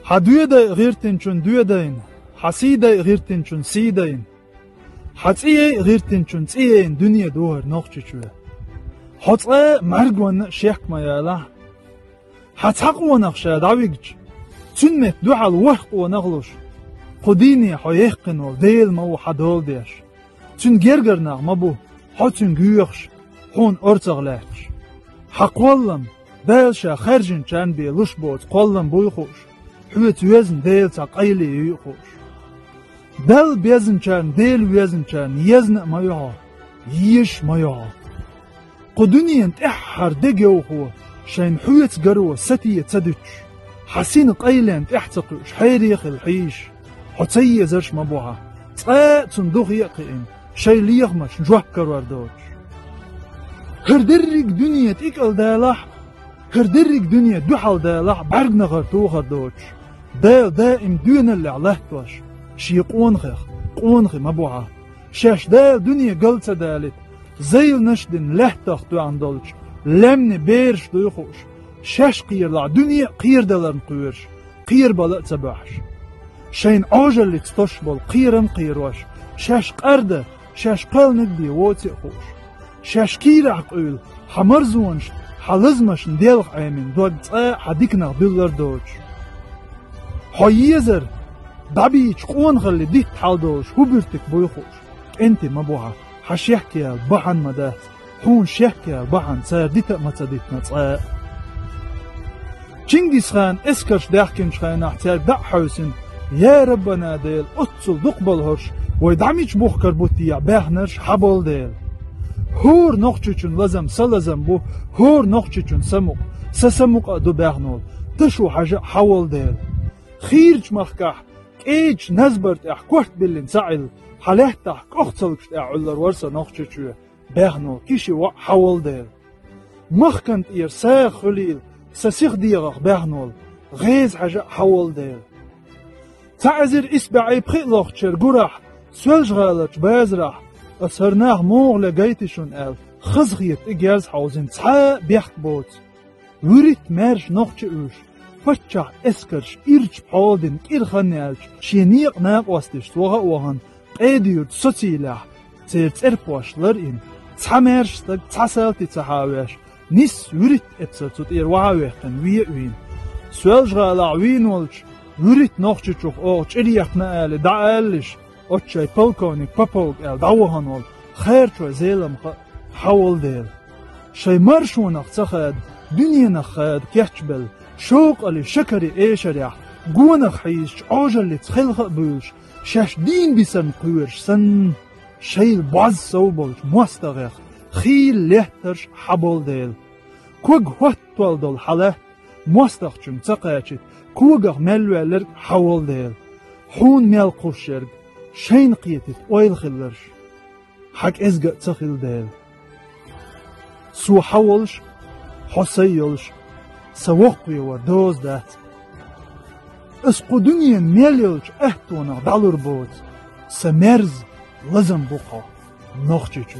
حدويدا غيرتنشون دويدين حسيدا غيرتنشون سيدين حتسيه غيرتنشون تسيين دنيا دور نوخششوه حتسيه مرغوان شيخ مايالا حتحقوا نخشا داويج تنمت دوحال وحق ونغلوش قديني حيحقن وديل مو حدول ديش تن جرجرنا مبو حتن جيوخش حون ارتغلاش حقوالن دالشا خرجن چان بي لشبوت قولن بويخوش حوت وزن ديل تقايلي يخوش دل بيزن چان ديل وزن چان يزن مايوها يش مايوها قدنين احر دقيوخو شين حوت قروا ستي تدج حسين قايلن احتقوش حيريخ الحيش حتسي زرش مبوها صندوق يقين شي ليغمش جوكر وردوش هردرق دنيا تيكل دالح هردرق دنيا دوحل دالح برقنا غرطوخر دوش دال دائم دون اللي علهتوش شي قونخي مبوها شاش دال دنيا قلت دالت زيل نشدن لهتخ دو عندولش لمن بيرش دوخوش شاش قير لع دنيا قير دالرن قيرش قير بلق تباحش شين عوجل اللي تستشبل قيرن قيروش شاش قرده شاش قلنك بي ووتي خوش شاش كيرع قيل حمرزونش حلزمش نديلغ عيمين دوغ حديكنا بيلر دوش حييزر دابيش قون غلي ديت حالدوش هبرتك بويخوش انتي مبوها حشيحكي بحن مدات حون شيحكي بحن سير ديت متديت نتصاق چنگيز خان اسكرش داحكنش خان احتيار دع حوسن يا ربنا ديل اتصل دقبل هرش ويدعميش بوخ كربوتي باهنرش حبول ديل هور نوخچچون لازم سلازم بو هور نوخچچون سموق سسموق دو باهنول تشو حاجة حول ديل خيرج مخكح ايج نزبرت اح كورت بلين سعيل حاليحتح كوختلكش اعولر ورسا نوخچچو باهنول كيشي حول ديل مخكنت اير ساخ خليل سسيخ ديغخ باهنول غيز حاجة حول ديل تعزر اسبعي بخيلوخ تشر قرح سولج غالج بازرح أسهرناه موغ لقيتشون آل خزغيت إجاز حوزن تحا بيحت بوت وريت مارش نوخش اوش فتشح اسكرش إرج بحولدن كير خنالش شينيق ناق واستش توغا اوغن قيديو تسوتيلاح تيرت إربوش لرئين تحا مارش تاق تحسالتي تحاويش نيس وريت ابسرتوت إير وعاويختن وين سولج غالع وينولش وريت نوخشوخ اوغ چريحنا آل دعالش أتشاي بولكونيك بابوك آل دعوهانول خير شو زيلم حول ديل شاي مرشونك تخاد دنيا نخاد كيحجبل شوق اللي شكري ايشريح قونك حيش عوجل اللي تخلق بولش شاش دين بيسن قويرش سن شاي البعز صوبولش مواستغيخ خيل ليهترش حبول ديل كوغ هوت والدول حاله مواستغشم تقاچت كوغ ملوالر حول ديل حون ميال قوشرق شين قيتت اويل خلرش حق ازقا تخيل ديل سو حولش حسيلش سوقوي ودوز دات اسقو دنيا ميليلش اهتونا دالور بوت سمرز لازم بقى نوخچچو